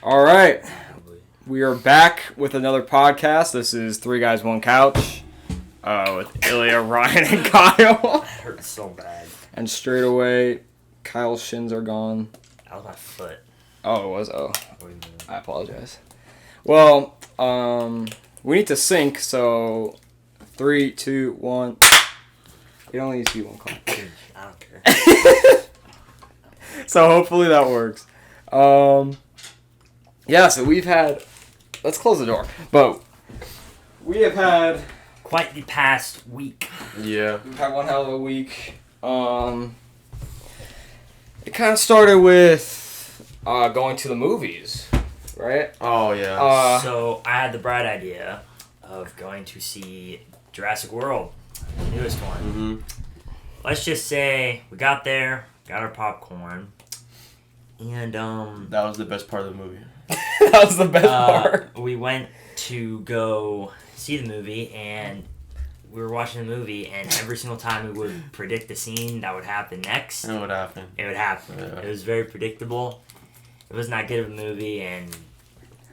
All right. We are back with another podcast. This is Three Guys, One Couch with Ilya, Ryan, and Kyle. That hurts so bad. And straight away, Kyle's shins are gone. That was my foot. Oh, it was? Oh, What do you mean? I apologize. Well, we need to sync, so 3, 2, 1. It only needs to be one call. Dude, I don't care. So hopefully that works. Yeah, so we've had... Let's close the door. But we have had... Quite the past week. Yeah. We've had one hell of a week. It kind of started with going to the movies, right? Oh, yeah. So I had the bright idea of going to see Jurassic World, the newest one. Mm-hmm. Let's just say we got there, got our popcorn, and That was the best part of the movie. That was the best part. we went to go see the movie, and we were watching the movie, and every single time we would predict the scene that would happen next, And what happened? it would happen. Yeah. It was very predictable. It was not good of a movie, and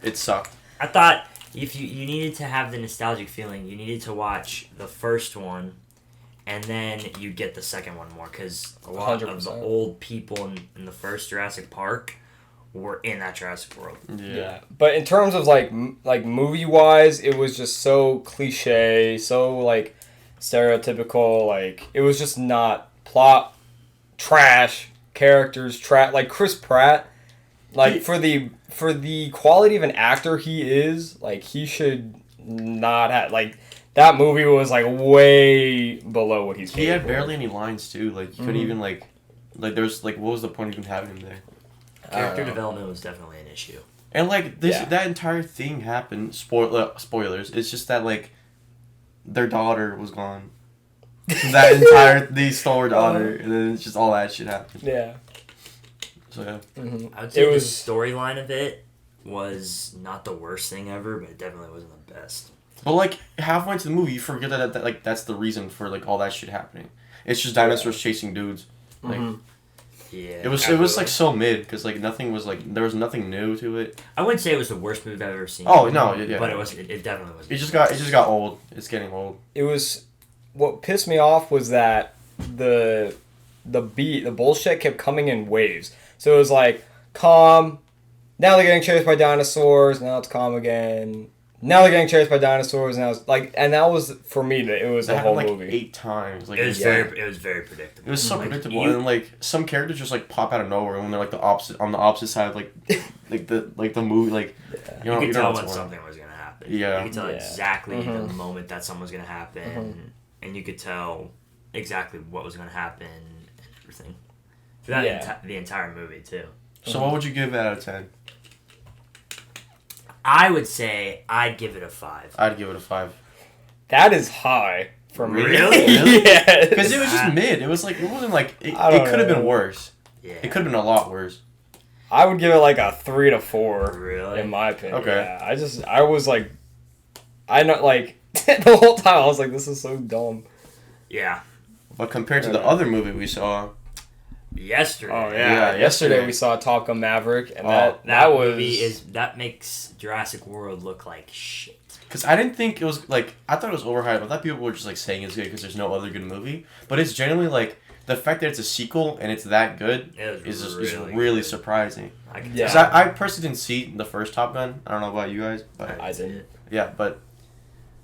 It sucked. I thought if you needed to have the nostalgic feeling, you needed to watch the first one, and then you'd get the second one more, because a lot of the 100%. old people in the first Jurassic Park were in that Jurassic World. Yeah, but in terms of like movie wise, it was just so cliche, so like stereotypical. Like it was just not plot trash, characters trash. Like Chris Pratt, like for the quality of an actor he is, like he should not have like. That movie was like way below what he's. He had capable of. barely any lines too. Like you couldn't even like there's like what was the point of even having him there? Character development was definitely an issue. And like that entire thing happened. Spoilers. It's just that like their daughter was gone. They stole her daughter, and then it's just all that shit happened. Yeah. So yeah. Mm-hmm. I would say It was- the storyline of it was not the worst thing ever, but it definitely wasn't the best. But like halfway into the movie, you forget that like that's the reason for like all that shit happening. It's just dinosaurs chasing dudes. Like Yeah, it was like so mid because like nothing was like there was nothing new to it. I wouldn't say it was the worst movie I've ever seen. Oh no, yeah. But it definitely was. It just got old. It's getting old. It was what pissed me off was that the bullshit kept coming in waves. So it was like calm, now they're getting chased by dinosaurs, now it's calm again. Now they're getting chased by dinosaurs, now it's like, and that was for me that it was the whole like movie. 8 times. Like It was very predictable. It was so Like, predictable, and like some characters just like pop out of nowhere when they're like on the opposite side of like the movie. Like you could know tell what's when going on. something was gonna happen. Yeah. You could tell Yeah. exactly the moment that something was gonna happen, and you could tell exactly what was gonna happen and everything. Throughout the entire movie too. So what would you give it out of 10? I would say I'd give it a 5. I'd give it a 5. That is high for me. Really? Yeah. Because it was just mid. It was like it wasn't like it I don't could have know. been worse. Yeah. It could have been a lot worse. I would give it like a 3 to 4. Really? In my opinion. Okay. Yeah. I was like, I know like the whole time I was like, this is so dumb. Yeah. But compared to the other movie we saw, Yesterday. Oh Yeah, yeah. yesterday. Yesterday we saw Top Gun Maverick, and Oh, that was movie that makes Jurassic World look like shit. because I didn't think it was like I thought it was overhyped. I thought people were just like saying it's good because there's no other good movie. But it's genuinely like the fact that it's a sequel and it's that good It was is really really good. surprising. I can Yeah. Because tell. I personally didn't see the first Top Gun. I don't know about you guys, but I didn't. yeah, but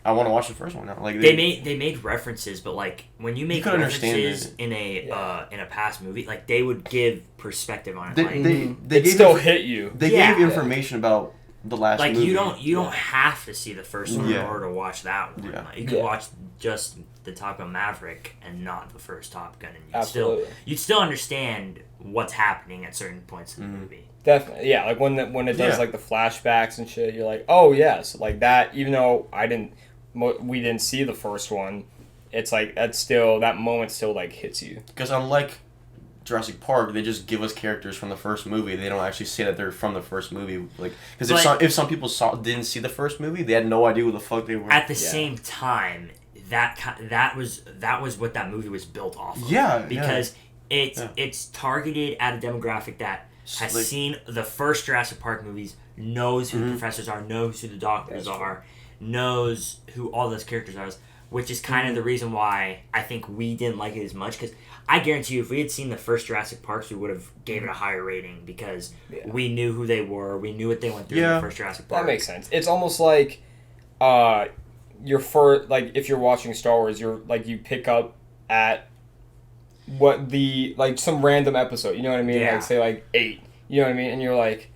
I want to watch the first one now. Like They made references, but like when you make could understand references it. in a past movie, like they would give perspective on it. They, like they It gave still inf- hit you. They Yeah. gave information about the last like movie. you don't have to see the first one in Yeah. order to watch that one. Yeah. Like, you could Yeah. watch just the Top Gun Maverick and not the first Top Gun, and Absolutely. you'd still understand what's happening at certain points in the movie. Definitely, yeah. Like when it does Yeah. like the flashbacks and shit, you're like, oh yes, like that. Even though we didn't see the first one, it's like that moment still like hits you. Because unlike Jurassic Park, they just give us characters from the first movie. They don't actually say that they're from the first movie. Like, because if some people didn't see the first movie, they had no idea who the fuck they were. At the same time, that was what that movie was built off of. Yeah, because yeah. it's targeted at a demographic that has seen the first Jurassic Park movies, knows who the professors are, knows who the doctors are, knows who all those characters are, which is kind of the reason why I think we didn't like it as much, because I guarantee you if we had seen the first Jurassic Parks, we would have gave it a higher rating, because we knew who they were, we knew what they went through in the first Jurassic Park. That makes sense. It's almost like your first, like if you're watching Star Wars, you're like you pick up at what the like some random episode, you know what I mean? Yeah. Like say like 8, you know what I mean? And you're like,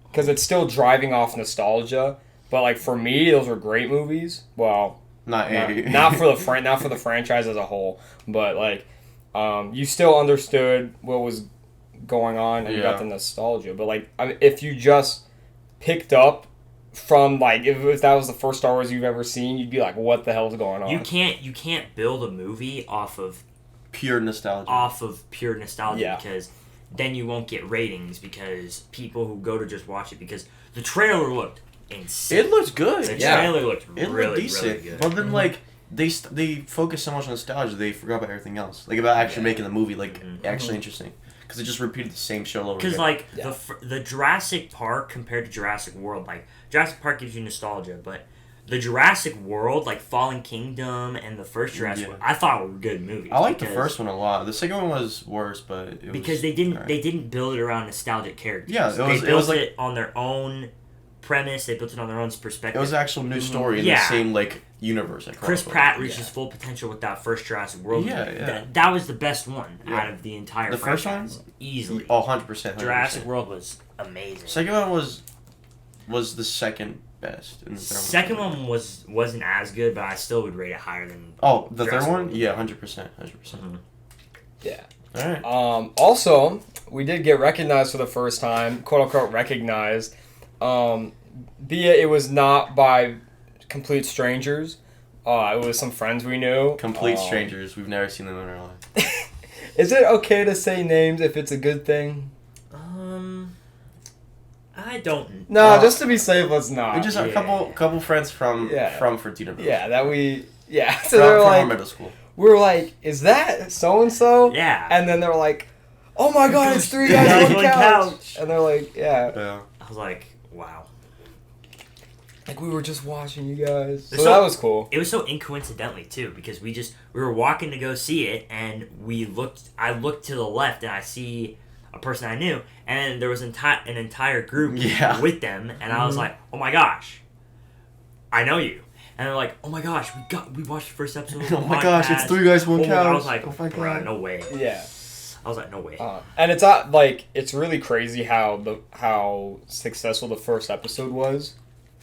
because it's still driving off nostalgia, but like for me, those were great movies. Well, not for the franchise as a whole, but like you still understood what was going on and you got the nostalgia. But like if you just picked up from like if that was the first Star Wars you've ever seen, you'd be like, what the hell's going on? You can't build a movie off of pure nostalgia. Because then you won't get ratings, because people who go to just watch it, because the trailer looked insane. It looked good. The trailer looked it really, looked decent. really good. But then like they focused so much on nostalgia, they forgot about everything else. Like about actually making the movie like actually interesting. Because it just repeated the same show over again. Because like the Jurassic Park compared to Jurassic World, like Jurassic Park gives you nostalgia, but the Jurassic World, like Fallen Kingdom and the first Jurassic World, I thought were good movies. I liked the first one a lot. The second one was worse, but they didn't build it around nostalgic characters. Yeah, they built it on their own premise. They built it on their own perspective. It was an actual new story in the same like universe. Chris Pratt reached his full potential with that first Jurassic World. That was the best one out of the entire franchise. First one? Easily. Oh, 100%. Jurassic World was amazing. Second one was the second best. And the second one wasn't as good, but I still would rate it higher than the Jurassic third one? World. Yeah, 100%. 100%. Mm-hmm. Yeah. All right. Also, we did get recognized for the first time, quote unquote recognized. It was not by complete strangers. It was some friends we knew. Complete strangers. We've never seen them in our life. Is it okay to say names if it's a good thing? I don't. No, just to be safe, let's not. We just a couple friends from Fertitta. Yeah, that we. Yeah, so they're like our middle school. We were like, "Is that so and so?" Yeah, and then they're like, "Oh my God, it's 3 guys on one couch," and they're like, "Yeah." I was like, "Wow." Like we were just watching you guys. So that was cool. It was so incoincidentally too, because we were walking to go see it, and I looked to the left and I see a person I knew, and there was an entire group with them, and I was like, "Oh my gosh, I know you." And they're like, "Oh my gosh, we watched the first episode of the Oh my gosh, it's 3 guys, 1 couch." I was like, "Oh my God, no way." Yeah. I was like, "No way." And it's not like it's really crazy how successful the first episode was.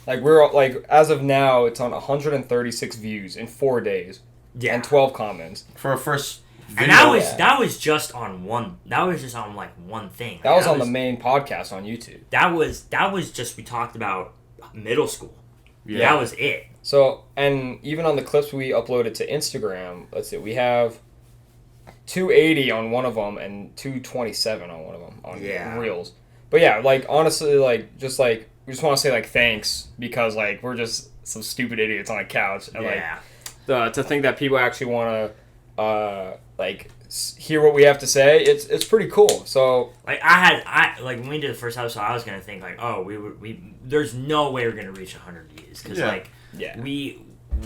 Like we're like as of now, it's on 136 views in 4 days, and 12 comments for a first video. And that was just on one. That was just on like one thing. That was on the main podcast on YouTube. That was just we talked about middle school. Yeah, that was it. So and even on the clips we uploaded to Instagram, let's see, we have 280 on one of them and 227 on one of them on Reels. But yeah, like honestly, like just like. We just want to say, like, thanks, because, like, we're just some stupid idiots on a couch. And, like, to think that people actually want to, like, hear what we have to say, it's pretty cool. So, like, when we did the first episode, I was going to think, like, oh, there's no way we're going to reach 100 views. Because,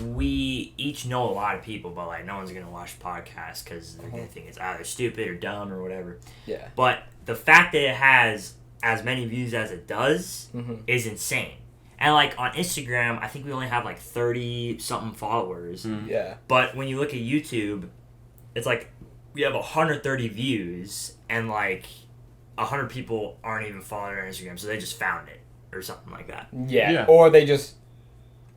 we each know a lot of people, but, like, no one's going to watch the podcast because they're going to think it's either stupid or dumb or whatever. Yeah. But the fact that it has as many views as it does is insane. And like on Instagram, I think we only have like 30-something followers. Yeah. But when you look at YouTube, it's like we have 130 views and like 100 people aren't even following our Instagram, so they just found it or something like that. Yeah. Or they just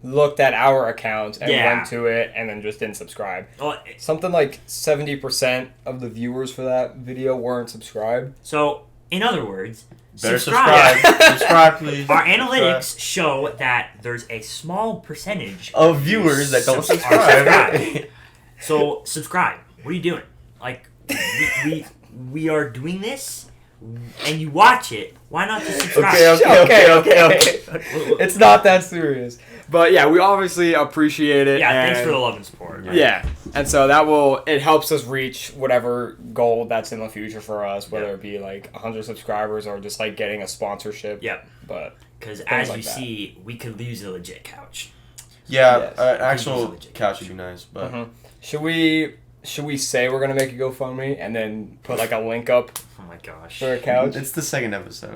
looked at our account and went to it and then just didn't subscribe. Well, something like 70% of the viewers for that video weren't subscribed. So, in other words, better subscribe. Subscribe, please. Our analytics show that there's a small percentage of viewers that don't subscribe. So subscribe. What are you doing? Like we are doing this, and you watch it. Why not just subscribe? Okay. It's not that serious, but yeah, we obviously appreciate it. Yeah, thanks for the love and support. Yeah. And so it helps us reach whatever goal that's in the future for us, whether it be like 100 subscribers or just like getting a sponsorship. Yep. But because as you see, we could use a legit couch. Yeah, an actual couch would be nice. But should we say we're gonna make a GoFundMe and then put like a link up? Oh my gosh. For a couch? It's the second episode.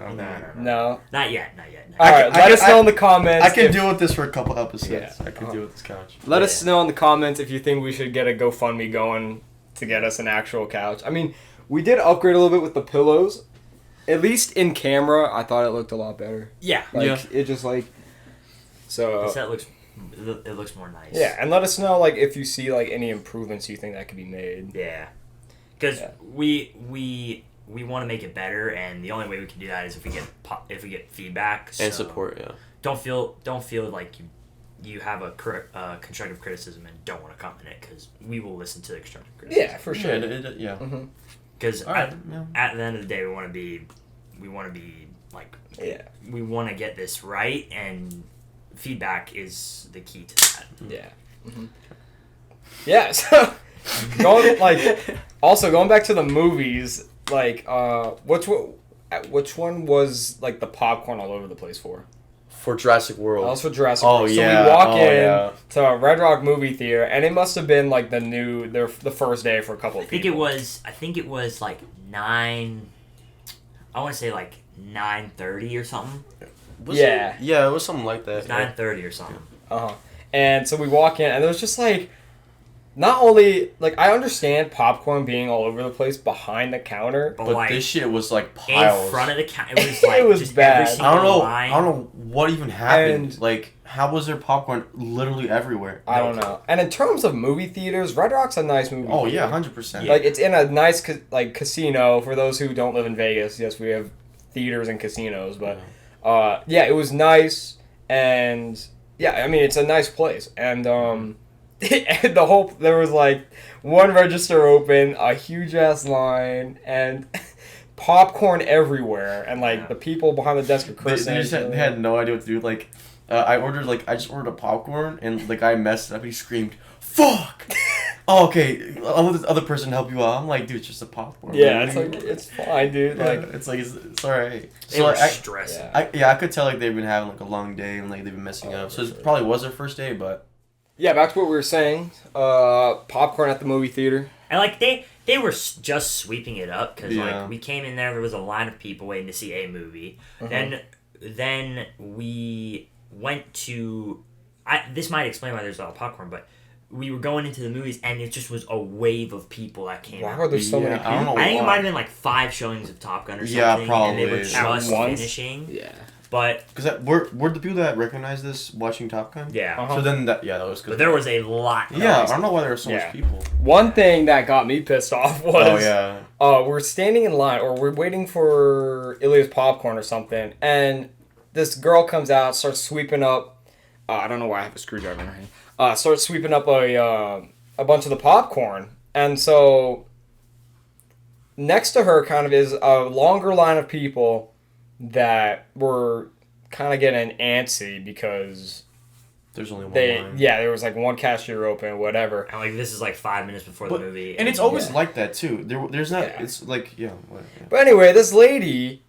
No. Not yet. Alright, let us know in the comments. I can deal with this for a couple episodes. Yeah. I can deal with this couch. Let us know in the comments if you think we should get a GoFundMe going to get us an actual couch. I mean, we did upgrade a little bit with the pillows. At least in camera, I thought it looked a lot better. Yeah. It just like... So... The set looks more nice. Yeah, and let us know like if you see like any improvements you think that could be made. Yeah. Because we want to make it better, and the only way we can do that is if we get feedback and support. Yeah. Don't feel like you have a constructive criticism and don't want to comment it, because we will listen to the constructive criticism. Yeah, for sure. Yeah. Because at the end of the day, we want to be like we want to get this right, and feedback is the key to that. Yeah. Yeah. So going back to the movies. Like, which one was like the popcorn all over the place for? For Jurassic World. That was for Jurassic World. Yeah. So we walk to a Red Rock movie theater, and it must have been like the first day for a couple of people. I think it was like 9. I want to say like 9:30 or something. Yeah, it was something like that. 9:30 or something. And so we walk in, and there was just like. Not only, like, I understand popcorn being all over the place behind the counter. But like, this shit was, like, piles. In front of the counter. It was, like, it was just bad. every single line. I don't know what even happened. Like, how was there popcorn literally everywhere? I don't know. And in terms of movie theaters, Red Rock's a nice movie theater. Yeah, 100%. Like, it's in a nice, casino. For those who don't live in Vegas, yes, we have theaters and casinos. But, it was nice. And, yeah, I mean, it's a nice place. And, there was like one register open, a huge ass line, and popcorn everywhere, and like the people behind the desk are cursing. They had no idea what to do. Like, I just ordered a popcorn, and the guy messed up. He screamed, "Fuck!" Oh, okay, I'll let this other person help you out. I'm like, dude, it's just a popcorn. Yeah, it's like it's fine, dude. Like it's alright. They were stressing. I could tell like they've been having like a long day and like they've been messing up. So it probably was their first day, but. Yeah, back to what we were saying. Popcorn at the movie theater. And, like, they were just sweeping it up, because, like, we came in there was a line of people waiting to see a movie. Then we went to... this might explain why there's a lot of popcorn, but we were going into the movies, and it just was a wave of people that came out. Why were there so many people? I think it might have been, like, 5 showings of Top Gun or something. Yeah, probably. And they were just finishing. Yeah. But because were the people that recognized this watching Top Gun? Yeah. So then that was good. But there was a lot. Yeah, I don't know why there were so much people. One thing that got me pissed off was we're standing in line, or we're waiting for Ilya's popcorn or something, and this girl comes out, starts sweeping up. I don't know why I have a screwdriver in her hand. Starts sweeping up a bunch of the popcorn, and so next to her kind of is a longer line of people that were kind of getting antsy because there's only one line. Yeah, there was like one cashier open, whatever. And like this is like 5 minutes before the movie. And it's always like that too. There's not. Yeah. It's like But anyway, this lady,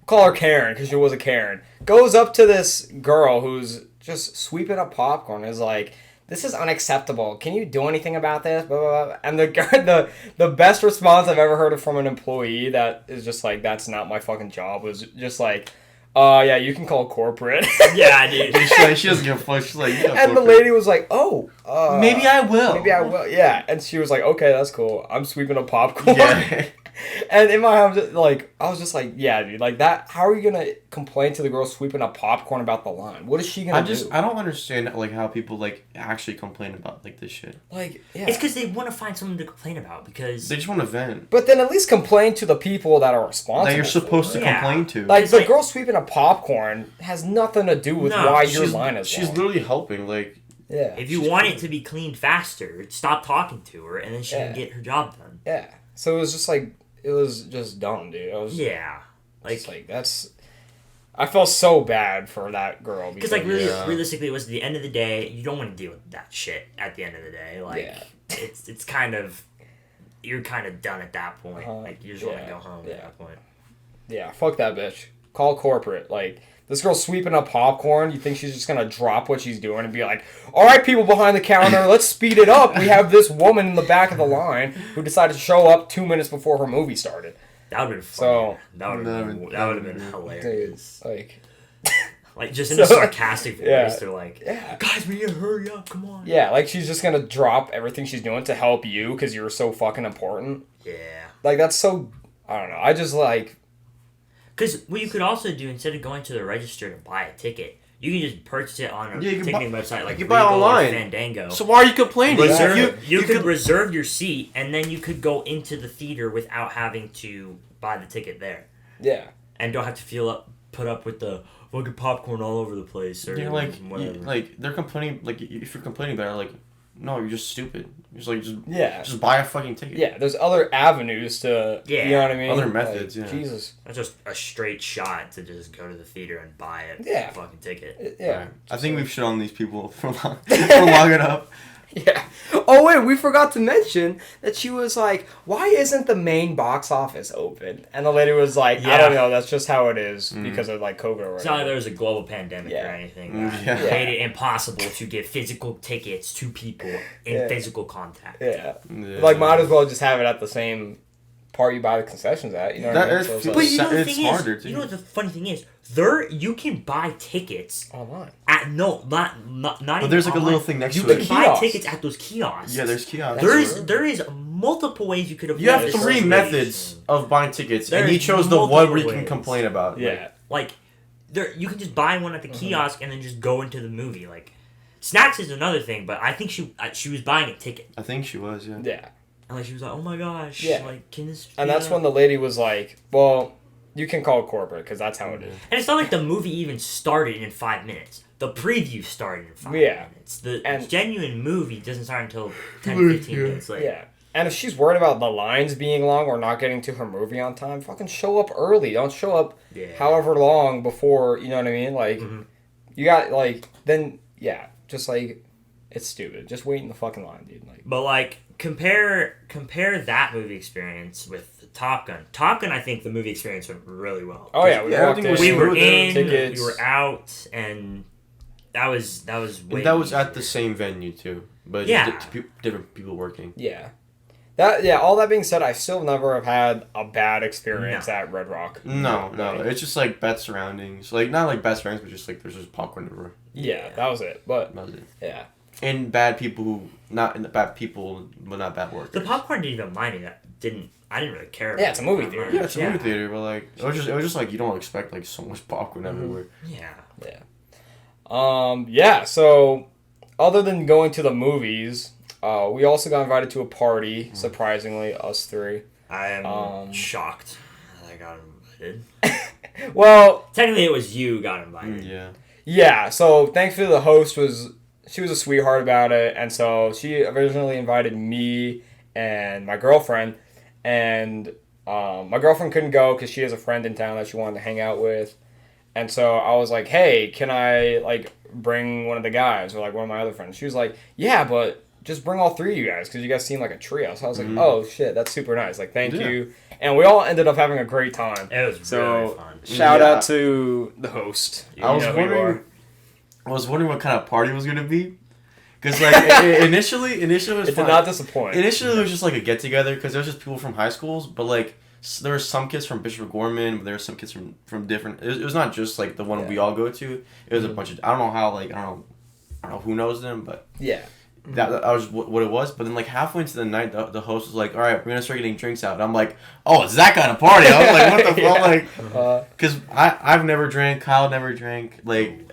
call her Karen because she was a Karen, goes up to this girl who's just sweeping up popcorn. Is like, this is unacceptable. Can you do anything about this? Blah, blah, blah. And the best response I've ever heard from an employee that is just like, that's not my fucking job, was just like, yeah, you can call corporate. Yeah, dude. She doesn't give a fuck. She's like, yeah, and the lady was like, maybe I will. Maybe I will. Yeah. And she was like, okay, that's cool. I'm sweeping up popcorn. Yeah. And in my head, I was just like, yeah, dude, like that. How are you gonna complain to the girl sweeping up popcorn about the line? What is she gonna do? I don't understand like how people like actually complain about like this shit. Like, yeah, it's because they want to find something to complain about because they just want to vent. But then at least complain to the people that are responsible. That you're supposed to complain to. Like the girl sweeping up popcorn has nothing to do with why your line is She's long. literally helping. Like, yeah, if you want it to be cleaned faster, stop talking to her, and then she can get her job done. Yeah. So it was just like. It was just dumb, dude. Like like that's. I felt so bad for that girl. Because, like, realistically, it was the end of the day. You don't want to deal with that shit at the end of the day. Like, it's kind of... You're kind of done at that point. Like, you just want to go home at that point. Yeah, fuck that bitch. Call corporate. Like, this girl's sweeping up popcorn. You think she's just going to drop what she's doing and be like, all right, people behind the counter, let's speed it up. We have this woman in the back of the line who decided to show up 2 minutes before her movie started. That would have been funny. That would have been hilarious. Dude, like just in a sarcastic voice, they're like, guys, we need to hurry up, come on. Yeah, like she's just gonna drop everything she's doing to help you because you're so fucking important. Yeah. Like, that's so, I don't know, I just like... Because what you could also do, instead of going to the register to buy a ticket, you can just purchase it on a ticketing website like you buy online. Or Fandango. So why are you complaining? You could reserve your seat, and then you could go into the theater without having to buy the ticket there. Yeah. And don't have to put up with the fucking popcorn all over the place or whatever. Like, they're complaining, like, if you're complaining about it, like, no, you're just stupid. Just buy a fucking ticket. Yeah, there's other avenues to, you know what I mean? Other methods, Jesus. That's just a straight shot to just go to the theater and buy a fucking ticket. Yeah. Right. I think we've shit on these people for long enough. Yeah. Oh, wait, we forgot to mention that she was like, why isn't the main box office open? And the lady was like, I don't know, that's just how it is because of, like, COVID or whatever. It's not like there was a global pandemic or anything that made it impossible to get physical tickets to people in physical contact. Yeah. Like, might as well just have it at the same part you buy the concessions at. You know what I mean? But you know the thing is, you know what the funny thing is? You can buy tickets online. Not but there's like online. a little thing next to it. it. You can buy tickets at those kiosks. Yeah, there's kiosks. There is multiple ways you could avoid. You have 3 methods of buying tickets, and he chose the one where you can complain about. Yeah. Like you can just buy one at the kiosk and then just go into the movie. Like, snacks is another thing, but I think she was buying a ticket. I think she was, yeah. Yeah. And like she was like, oh my gosh, like, can this? And that's when the lady was like, well, you can call corporate because that's how it is. And it's not like the movie even started in 5 minutes. The preview started in 5 minutes. The genuine movie doesn't start until 10-15 minutes later. Yeah. And if she's worried about the lines being long or not getting to her movie on time, fucking show up early. Don't show up however long before, you know what I mean? Like, you got, like, then, just, like, it's stupid. Just wait in the fucking line, dude. Like, but, like, compare that movie experience with Top Gun. Top Gun, I think the movie experience went really well. Oh, yeah. We were in, tickets. we were out, and that was way And that was easier. at the same venue, too. But just different people working. Yeah. All that being said, I still never have had a bad experience at Red Rock. No. It's just, like, bad surroundings. Like, not, like, bad surroundings, but just, like, there's just popcorn everywhere. Yeah, that was it. But, that was it. Yeah. And bad people who, bad people, but not bad workers. The popcorn didn't even mind it. I didn't really care about it's a movie theater. Yeah, it's a movie theater, but, like, it was just, like, you don't expect, like, so much popcorn everywhere. Yeah. So, other than going to the movies, we also got invited to a party, surprisingly, us 3. I am shocked that I got invited. Well, technically it was you who got invited. Yeah, so thankfully the host was a sweetheart about it, and so she originally invited me and my girlfriend, and my girlfriend couldn't go because she has a friend in town that she wanted to hang out with, and so I was like, hey, can I, like, bring one of the guys, or, like, one of my other friends? She was like, yeah, but just bring all 3 of you guys, because you guys seem like a trio. So I was like, oh, shit, that's super nice. Like, thank you. And we all ended up having a great time. It was really fun. Shout out to the host. I was wondering what kind of party it was going to be. Because, like, initially it was fun. It did not disappoint. Initially, it was just, like, a get-together, because there was just people from high schools, but, like, there were some kids from Bishop Gorman, but there were some kids from different... It was not just, like, the one we all go to. It was a bunch of... I don't know how, like, I don't know who knows them, but... Yeah. That was what it was, but then, like, halfway into the night, the host was like, all right, we're going to start getting drinks out. And I'm like, oh, it's that kind of party. I was like, what the fuck? Like, because I've never drank, Kyle never drank, like,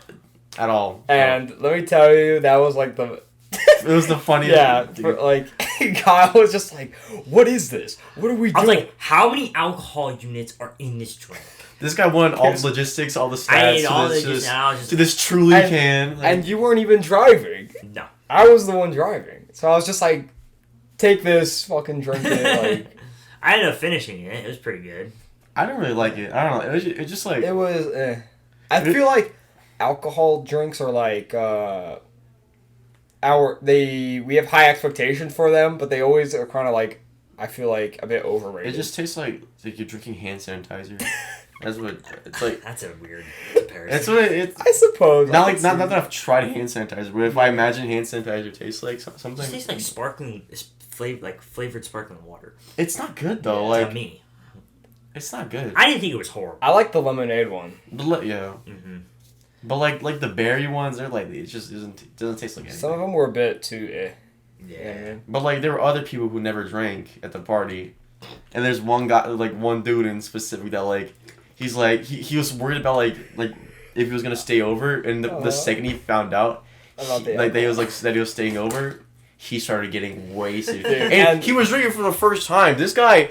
at all. And let me tell you, that was, like, the... It was the funniest. Yeah, like, Kyle was just like, what is this? What are we doing? I was like, how many alcohol units are in this drink? This guy won all the logistics, all the stats to this truly can. Like, and you weren't even driving. No. I was the one driving. So I was just like, take this, fucking drink it. Like, I ended up finishing it. It was pretty good. I didn't really like it. I don't know. It was just like... It was, I feel like alcohol drinks are like we have high expectations for them, but they always are kind of like, I feel like, a bit overrated. It just tastes like you're drinking hand sanitizer. That's what it's like. That's a weird comparison. That's what it's. I suppose. Not that I've tried hand sanitizer, but if I imagine hand sanitizer tastes like something. It tastes like flavored sparkling water. It's not good though. Like to me, it's not good. I didn't think it was horrible. I like the lemonade one. But But like the berry ones, they're like it just doesn't taste like anything. Some of them were a bit too Yeah. But like there were other people who never drank at the party, and there's one guy, like one dude in specific that like he's like he was worried about like if he was gonna stay over, and the second he found out that he was staying over, he started getting wasted. And he was drinking for the first time. This guy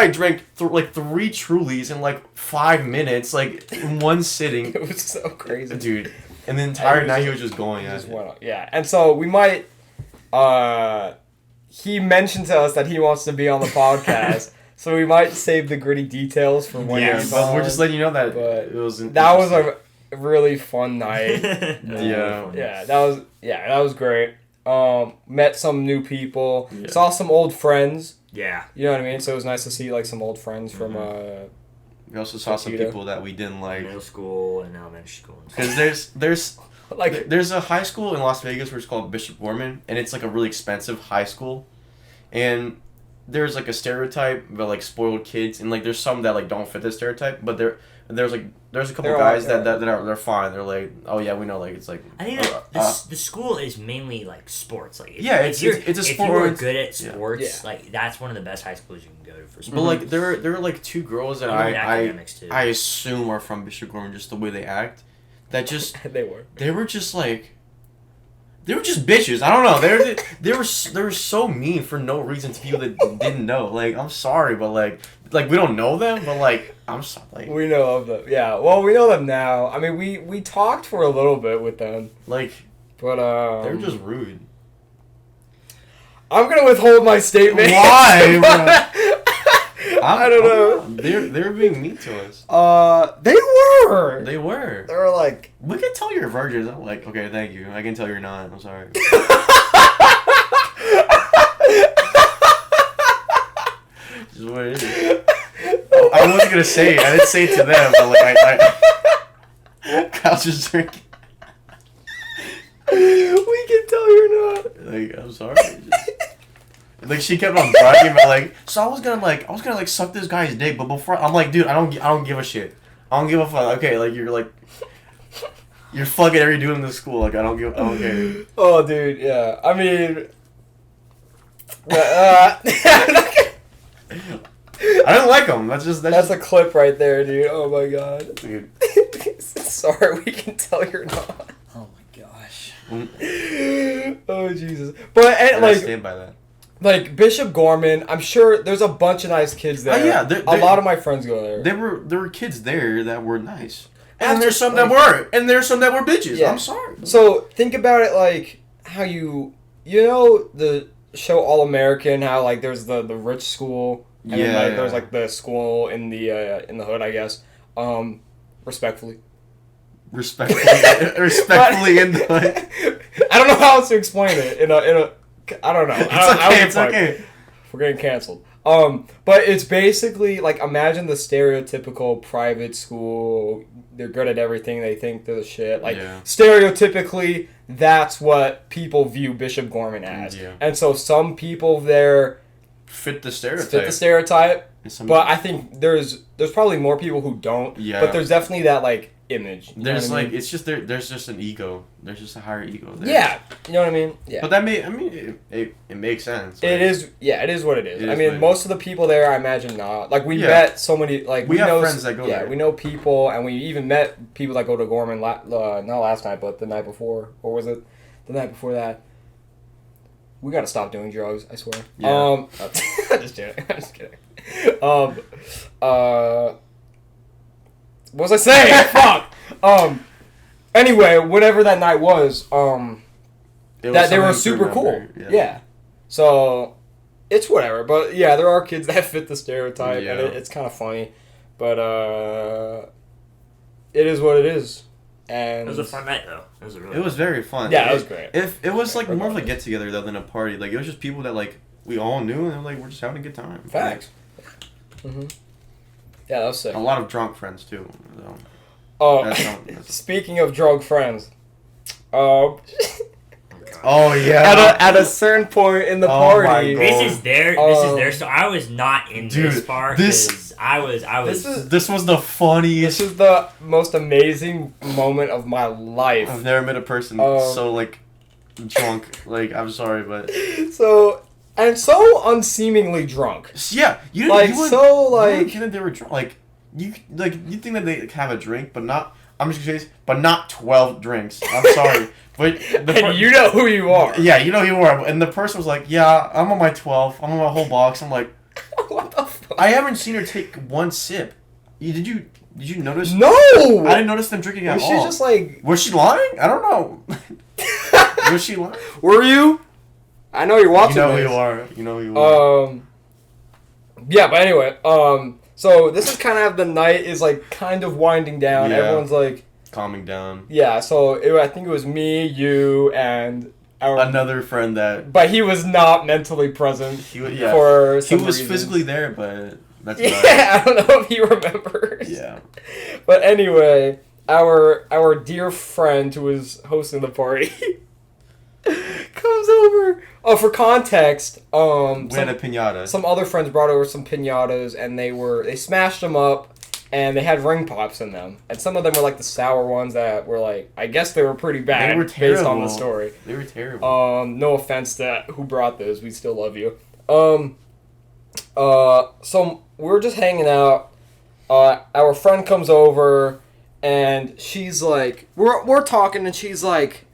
drank like 3 Trulies in like 5 minutes, like in one sitting. It was so crazy, dude. And the entire night he was just going at it. Yeah, and so we might. He mentioned to us that he wants to be on the podcast, so we might save the gritty details for when he's but on. we're just letting you know that it was a really fun night. Yeah. That was great. Met some new people, saw some old friends. Yeah. You know what I mean? So it was nice to see like some old friends from we also saw some people that we didn't like. Middle school and elementary school. Because there's like there's a high school in Las Vegas where it's called Bishop Gorman, and it's like a really expensive high school, and there's like a stereotype about like spoiled kids, and like there's some that like don't fit the stereotype, but there's a couple guys that are they're fine. They're like, oh yeah, we know, like it's like. I think that the school is mainly like sports. Like it's a sport. If you were good at sports, like that's one of the best high schools you can go to for sports. But like there are like 2 girls that I assume are from Bishop Gorman, just the way they act. That just they were just bitches. I don't know. They were so mean for no reason to people that didn't know. Like I'm sorry, but like we don't know them, but like I'm sorry. Like, we know of them. Yeah. Well, we know them now. I mean, we talked for a little bit with them. Like, but they're just rude. I'm gonna withhold my statement. Why? I don't know. They were being mean to us. They were. They were. They were like. We can tell you're virgins. I'm like, okay, thank you. I can tell you're not. I'm sorry. This is what it is. I wasn't gonna say it. I didn't say it to them, but like Kyle's just drinking. We can tell you're not. Like, I'm sorry. Like she kept on bragging about like, so I was gonna suck this guy's dick, but before I'm like, dude, I don't give a shit. I don't give a fuck. Okay, like you're fucking every dude in the school. Like I don't care. Oh, dude, yeah. I mean, I don't like them. That's a clip right there, dude. Oh my god. Dude. Sorry, we can tell you're not. Oh my gosh. Oh Jesus. But and I stand by that. Like Bishop Gorman, I'm sure there's a bunch of nice kids there. Oh yeah, a lot of my friends go there. There were kids there that were nice, and there's some that weren't, and there's some that were bitches. Yeah. I'm sorry. So think about it like how you know the show All American, how like there's the rich school, and then, like, there's like the school in the hood, I guess. Respectfully in the hood. I don't know how else to explain it in a. I don't know. It's okay. We're getting canceled. But it's basically like imagine the stereotypical private school. They're good at everything. They think they're the shit. Like stereotypically, that's what people view Bishop Gorman as. Yeah. And so some people there fit the stereotype. But I think there's probably more people who don't. Yeah. But the's definitely that like image. There's like it's just there's just an ego. There's just a higher ego there. Yeah, you know what I mean. Yeah. But it makes sense. Like, it is. Yeah, it is what it is. I mean, most of the people there, I imagine not. Like we met so many. Like we have friends that go there. Yeah, we know people, and we even met people that go to Gorman. Not last night, but the night before, or was it the night before that? We gotta stop doing drugs. I swear. Yeah. Just kidding. I'm just kidding. What was I saying? Fuck. Anyway, whatever that night was, that they were super cool. Yeah. So, it's whatever. But yeah, there are kids that fit the stereotype, and it's kind of funny. But it is what it is. And It was a fun night though. It was very fun. Yeah, it was great. If it was like more of a get together though than a party. Like it was just people that like we all knew and like we're just having a good time. Facts. Mhm. Yeah, that was sick. A lot of drunk friends too. So. Oh, speaking of drunk friends, oh yeah. At a certain point in the party, this is their. So I was not in this part because I was. This was the funniest. This is the most amazing moment of my life. I've never met a person so like drunk. Like I'm sorry, but so unseemingly drunk. Yeah, you think they were drunk. Like you think that they have a drink, but not. I'm just gonna say this, but not 12 drinks. I'm sorry. But and you know who you are. Yeah, you know who you are. And the person was like, yeah, I'm on my 12. I'm on my whole box. I'm like, what the fuck? I haven't seen her take one sip. Did you notice? No! I didn't notice them drinking at all. Was she just like... Was she lying? I don't know. Was she lying? Were you? I know you're watching You know this. who you are. You know who you are. Yeah, but anyway, so this is kind of the night is like kind of winding down. Yeah. Everyone's like... Calming down. Yeah, so I think it was me, you, and another friend that... But he was not mentally present for some He was reason. physically there, but that's Yeah, about it. I don't know if he remembers. Yeah. But anyway, our dear friend who was hosting the party comes over. Oh, for context, We had a piñata. some other friends brought over some piñatas, and they smashed them up. And they had ring pops in them. And some of them were like the sour ones that were like, I guess they were pretty bad They were based on the terrible. story. They were terrible. No offense to who brought those. We still love you. So we're just hanging out. Our friend comes over and she's like, we're talking and she's like,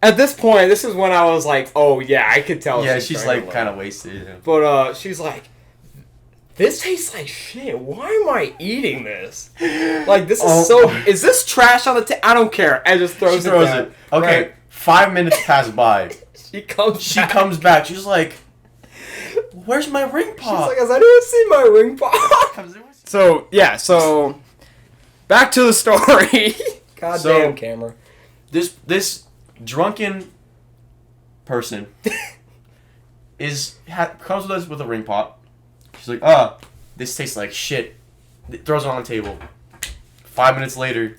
at this point, this is when I was like, oh yeah, I could tell. Yeah, she's like kind of wasted. Yeah. But she's like, this tastes like shit. Why am I eating this? Like, this is so... Is this trash on the table? I don't care. I just throws it down. Okay, Right? 5 minutes pass by. She comes back. She's like, where's my ring She's pop? like, has anyone seen my ring pop? So, yeah, so... Back to the story. God damn, camera. This drunken person comes with us with a ring pop. She's like, this tastes like shit. Throws it on the table. 5 minutes later,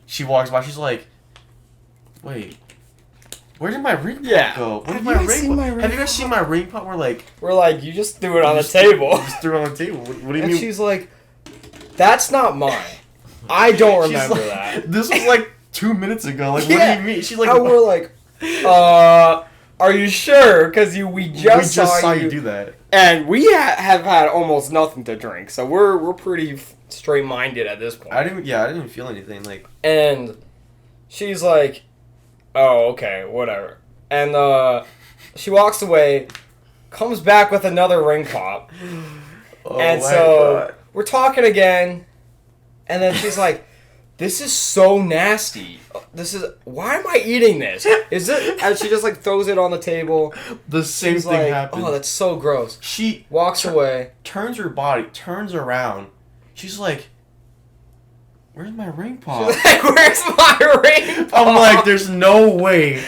she walks by. She's like, wait, where did my ring pop go? Where did my ring pop? Have you guys seen my ring pop? We're like, you just threw it on the table. You just threw it on the table. What do you and mean? she's like, that's not mine. I don't remember that. This was like 2 minutes ago. Like, Yeah. what do you mean? She's like, And we're like, are you sure? Because we just saw you do that. And we have had almost nothing to drink, so we're pretty straight-minded at this point. I didn't feel anything. Like, and she's like, oh, okay, whatever. And she walks away, comes back with another ring pop. And so we're talking again, and then she's like, this is so nasty. Why am I eating this? Is it? And she just like throws it on the table. The same She's thing like, happened. oh, that's so gross. She walks away, turns her body, turns around. She's like, where's my ring pop? She's like, where's my ring pop? I'm like, there's no way.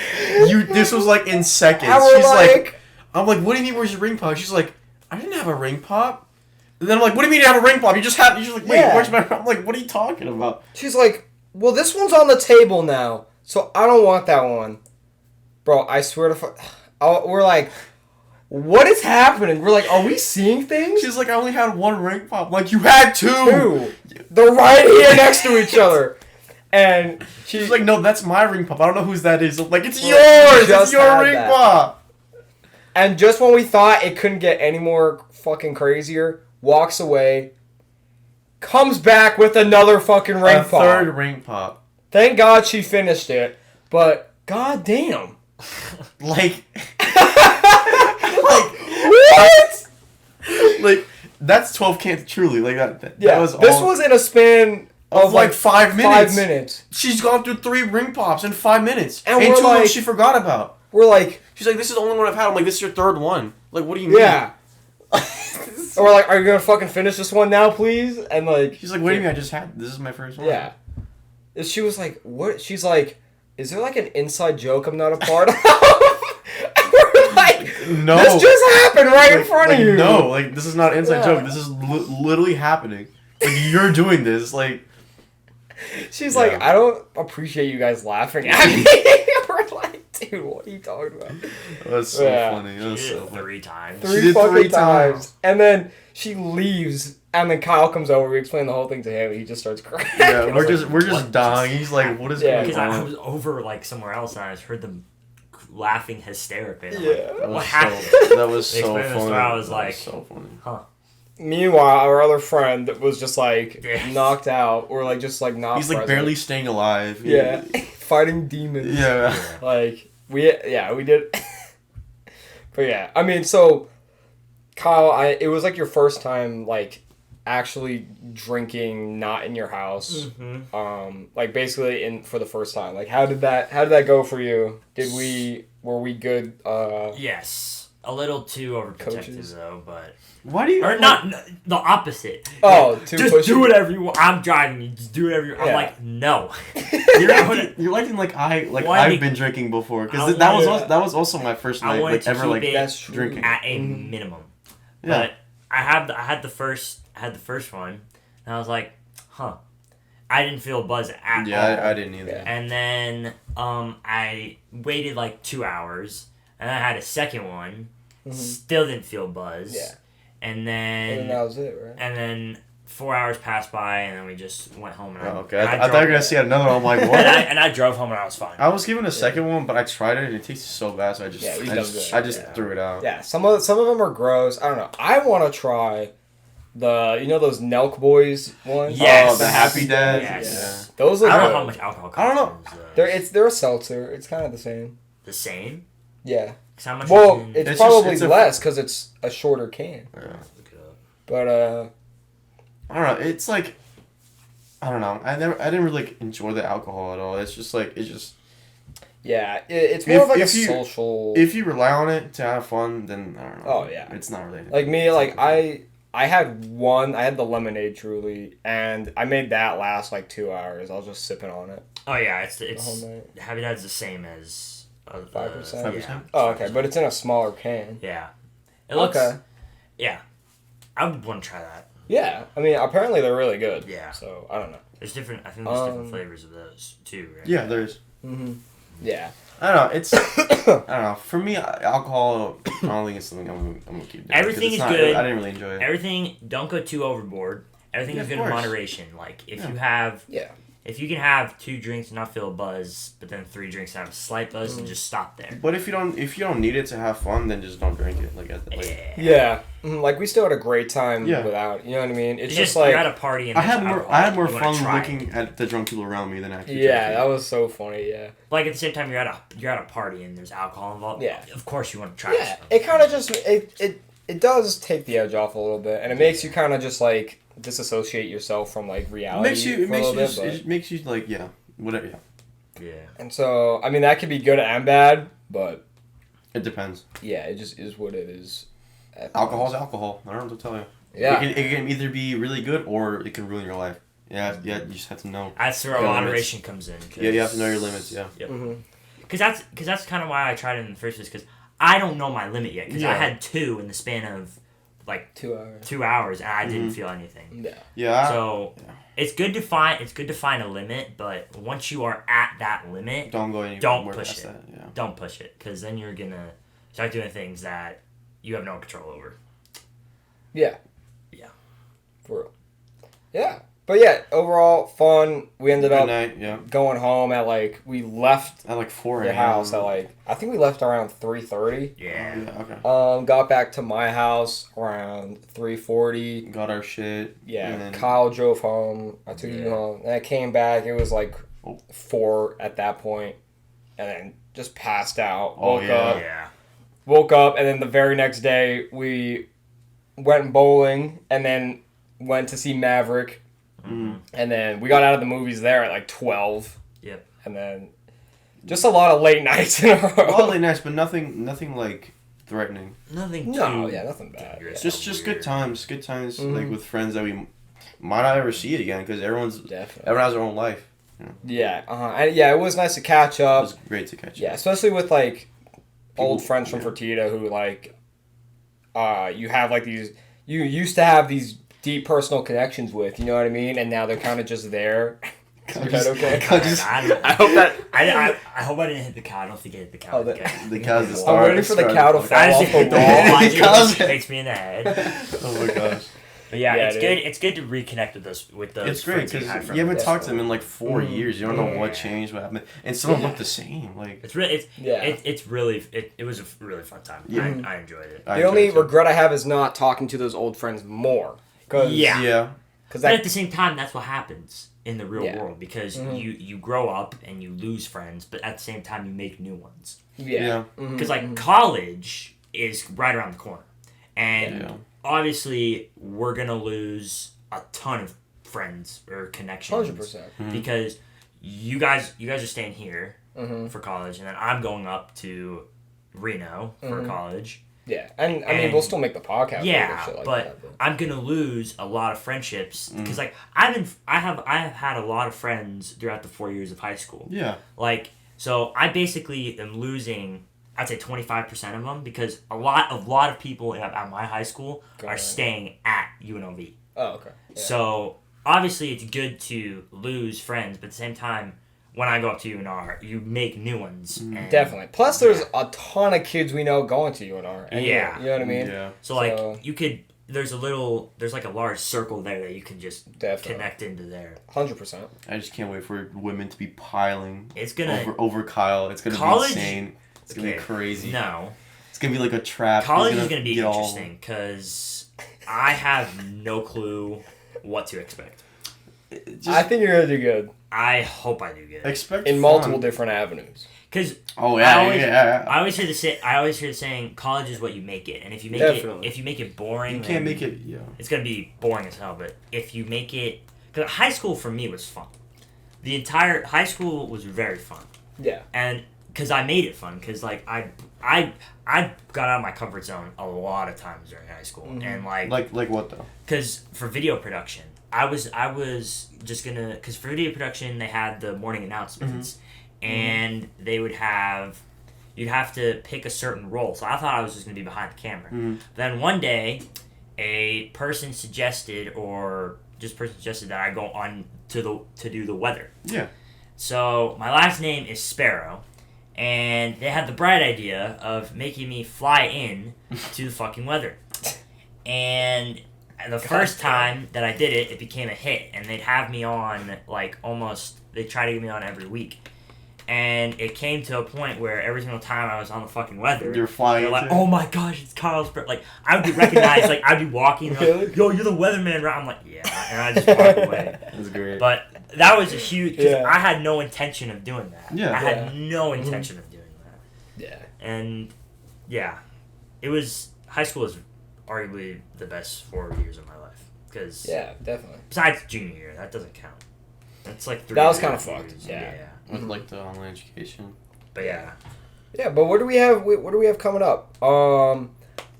This was like in seconds. And we're She's like, I'm like, what do you mean where's your ring pop? She's like, I didn't have a ring pop. And then I'm like, what do you mean you have a ring pop? You're just like, wait, Yeah. where's my... I'm like, what are you talking about? She's like, well, this one's on the table now, so I don't want that one. Bro, I swear to we're like, what is happening? We're like, are we seeing things? She's like, I only had one ring pop. I'm like, you had two. They're right here next to each other. And she's like, no, that's my ring pop. I don't know whose that is. I'm like, it's Well, yours. It's your ring pop. And just when we thought it couldn't get any more fucking crazier, walks away, comes back with another fucking ring pop. A third ring pop. Thank God she finished it, but goddamn. Like, what? Like, that's 12 cans, truly. Like, that this was in a span of like 5 minutes. 5 minutes. She's gone through 3 ring pops in 5 minutes. And we're 2 of them like, she forgot about. We're like... She's like, this is the only one I've had. I'm like, this is your third one. Like, what do you mean? Yeah. And we're like, are you gonna fucking finish this one now, please? And like... She's like, wait a minute, I just had... This is my first one. Yeah. she was like, what? She's like, is there like an inside joke I'm not a part of? We're like, No. this just happened right in front of you. No, like, this is not an inside joke. This is literally happening. Like, you're doing this. Like, she's like, I don't appreciate you guys laughing at me. We're like, dude, what are you talking about? that's so funny. That was She did so it funny. 3 times. She Three did fucking 3 times. And then she leaves, and then Kyle comes over. We explain the whole thing to him. And he just starts crying. Yeah, I we're was just like, we're just what dying. just He's like, what is Yeah. going Because I on? was over like somewhere else and I just heard them laughing hysterically. I'm Yeah. like, That what was happened? so, that was They so explained the funny. story, I was That like, so funny. Meanwhile, our other friend was just like Yeah. knocked out, or like just like not. He's like present. barely staying alive. Yeah, fighting demons. Yeah. Like we did. But yeah, I mean, so Kyle, it was like your first time like actually drinking not in your house. Like basically for the first time. Like how did that go for you? Were we good? Yes. A little too overprotective Coaches? though, but Why do you? or not the opposite. Oh, Like, too just pushy? do whatever you want. I'm driving you. Just do whatever you want. Yeah. I'm like, no. You're acting like Why I've did- been drinking before I because that was wanted- that was also my first I night wanted like to ever keep like it That's true. drinking. at a minimum. Yeah. But I had the first one, and I was like, huh. I didn't feel a buzz at all. Yeah, I didn't either. Yeah. And then I waited like 2 hours, and I had a second one. Still didn't feel buzz. Yeah. And And then that was it, right? and then 4 hours passed by, and then we just went home. And Oh, okay. and I thought you were gonna see another one. I'm like, and what? I drove home, and I was fine. I was given a second one, but I tried it and it tasted so bad, so I just Yeah, we I dumped just, it. I just Yeah. threw it out. Yeah, some of them are gross. I don't know. I want to try those Nelk Boys ones. Yes. Oh, the Happy Dad. Yes. Those look I don't good. know how much alcohol. I don't know. comes in They're a seltzer. It's kind of the same. the same. Yeah. 'Cause how much? Well, is in- it's It's probably just- it's a- less because it's a shorter can. Yeah. Look it up. But I don't know. It's like I don't know. I didn't really like, enjoy the alcohol at all. It's just like yeah, it's more If- of like a if you- social. if you rely on it to have fun, then I don't know. Oh, yeah. It's not really Like me, like I had one. I had the lemonade truly, and I made that last like 2 hours. I was just sipping on it Oh yeah, the whole it's night. Happy Dad's the same as 5%? 5%? Oh, okay, but it's in a smaller can. Yeah, it looks. Okay. Yeah, I would want to try that. Yeah, I mean, apparently they're really good. Yeah. So I don't know. There's different. I think there's different flavors of those too, right? Yeah, there's. Yeah. I don't know. It's I don't know. For me, alcohol. I don't think it's something I'm gonna keep doing. 'cause Everything it's is not- good. I didn't really enjoy it. Everything. Don't go too overboard. Everything Yeah, is of good in course. moderation. Like if Yeah. you have, Yeah. if you can have 2 drinks and not feel a buzz, but then 3 drinks and have a slight buzz, and just stop there. But if you don't need it to have fun, then just don't drink it. Like Yeah. Like we still had a great time Yeah. without. You know what I mean? It's It's just just like you're at a party and I there's had more. alcohol. I had more You wanna fun try looking it. at the drunk people around me than actually. yeah, drinking. that was so funny. Yeah. Like at the same time, you're at a party and there's alcohol involved. Yeah. Of course you want to try. Yeah. Stuff. It kind of just it does take the edge off a little bit, and it makes you kind of just like disassociate yourself from like It reality. makes you. for It a makes you. little Just, bit, it makes you like whatever. Yeah. Yeah. and so I mean that could be good and bad, but It depends. yeah, it just is what it is. Alcohol's alcohol. I don't know what to tell you. Yeah. It can either be really good or it can ruin your life. Yeah. You just have to know. That's where Your moderation comes in. Yeah, you have to know your limits. Yeah. Yep. Mm-hmm. Because that's kind of why I tried it in the first place. Because I don't know my limit yet. Because I Yeah. had 2 in the span of like 2 hours. 2 hours, and I didn't feel anything. Yeah. Yeah. So it's good to find a limit, but once you are at that limit, don't go anywhere. don't push past it. that. Yeah. don't push it. Because then you're gonna start doing things that you have no control over. Yeah. Yeah. For real. Yeah. But yeah, overall fun. We ended Good up night. Yeah. going home at like we left At like 4 the a.m. house at like I think we left around 3:30. Yeah. Yeah. Okay. Got back to my house around 3:40. Got our shit. Yeah, and then- Kyle drove home. I took you home. And I came back. It was like 4 at that point, and then just passed out. Oh, Woke yeah. up. Yeah. Woke up, and then the very next day we went bowling, and then went to see Maverick, and then we got out of the movies there at like 12. Yep. And then just a lot of late nights in a row. All really nice, but nothing like threatening. Nothing. No, too yeah, nothing bad. dangerous Just or good weird. times. Good times like with friends that we might not ever see it again because everyone Definitely. has their own life. Yeah, and yeah, it was nice to catch It up. was great to catch up. Yeah, especially with like old People- friends from yeah. Fertitta who like, you have like these. You used to have these deep personal connections with. You know what I mean? And now they're kind of just there. Is your head okay? I hope that. I hope I didn't hit the cow. I don't think I hit the cow. Oh, the- The cow's the I'm star. waiting for the cow to fall I just off the hit the wall. wall. The cow's- It hits me in the head. Oh my gosh. But yeah, Yeah, it's dude. good. It's good to reconnect with those It's great friends because you had from you haven't Yeah. talked to them in like 4 Mhm. years. You don't know what Yeah. changed, what happened, and some of them Yeah. look the same. Like It's really Yeah. it's really it was a really fun time. Yeah. I enjoyed it. I The only enjoyed it. regret I have is not talking to those old friends more. Cause, Yeah. Yeah. Because But that at the same time, that's what happens in the real Yeah. world because Mhm. you grow up and you lose friends, but at the same time you make new ones. yeah. Because like college is right around the corner, and Yeah. obviously we're gonna lose a ton of friends or connections 100%. because you guys are staying here Mm-hmm. for college, and then I'm going up to Reno for Mhm. college. Yeah, and I mean And- we'll still make the podcast. Yeah, and shit like but that, I'm gonna lose a lot of friendships because like I have had a lot of friends throughout the 4 years of high school. Yeah. Like so, I basically am losing. I'd say 25% of them because a lot of people at my high school Got are it. staying at UNLV. Oh, okay. Yeah. So obviously it's good to lose friends, but at the same time, when I go up to UNR, you make new ones. And Definitely. Plus, there's Yeah. a ton of kids we know going to UNR. And Yeah. You know what I mean? Yeah. So like So- you could. There's like a large circle there that you can just Definitely. connect into there. 100%. I just can't wait for women to be piling It's gonna over Kyle. It's gonna College- be insane. It's gonna okay, be crazy. No, It's gonna be like a trap. He's college is gonna be get all- interesting because I have no clue what to expect. Just I think you're going to do good I hope I do good. expect in fun. multiple different avenues. Because Oh yeah, I always- yeah. I always hear the saying, college is what you make it, and if you make Definitely. it boring, You can't then make it. Yeah. It's gonna be boring as hell. But if you make it, because high school for me was fun. The entire high school was very fun, Yeah. and because I made it fun, because like I got out of my comfort zone a lot of times during high school, Mhm. and Like what though? because for video production, I was just gonna because for video production they had the morning announcements, and they would have you'd have to pick a certain role. So I thought I was just gonna be behind the camera. Then one day, a person suggested that I go on to do the weather. Yeah. So my last name is Sparrow, and they had the bright idea of making me fly in to the fucking weather. And the first time that I did it, it became a hit, and they'd have me on they try to get me on every week. And it came to a point where every single time I was on the fucking weather, You're flying. they're like, into- "Oh my gosh, it's Carl's birthday!" Like I would be recognized, like I'd be walking, they're like, Really? "Yo, you're the weatherman, right?" I'm like, "Yeah," and I just walk away. That's great. But that was a huge because Yeah. I had no intention of doing that. Yeah. I Yeah. had no intention of doing that, Yeah. and yeah, it was high school is arguably the best 4 years of my life because Yeah, definitely. besides junior year, that doesn't count. That's like 3 That was years, kinda 4 fucked, years. yeah. With like the online education. But yeah, Yeah, but what do we have? What do we have coming up?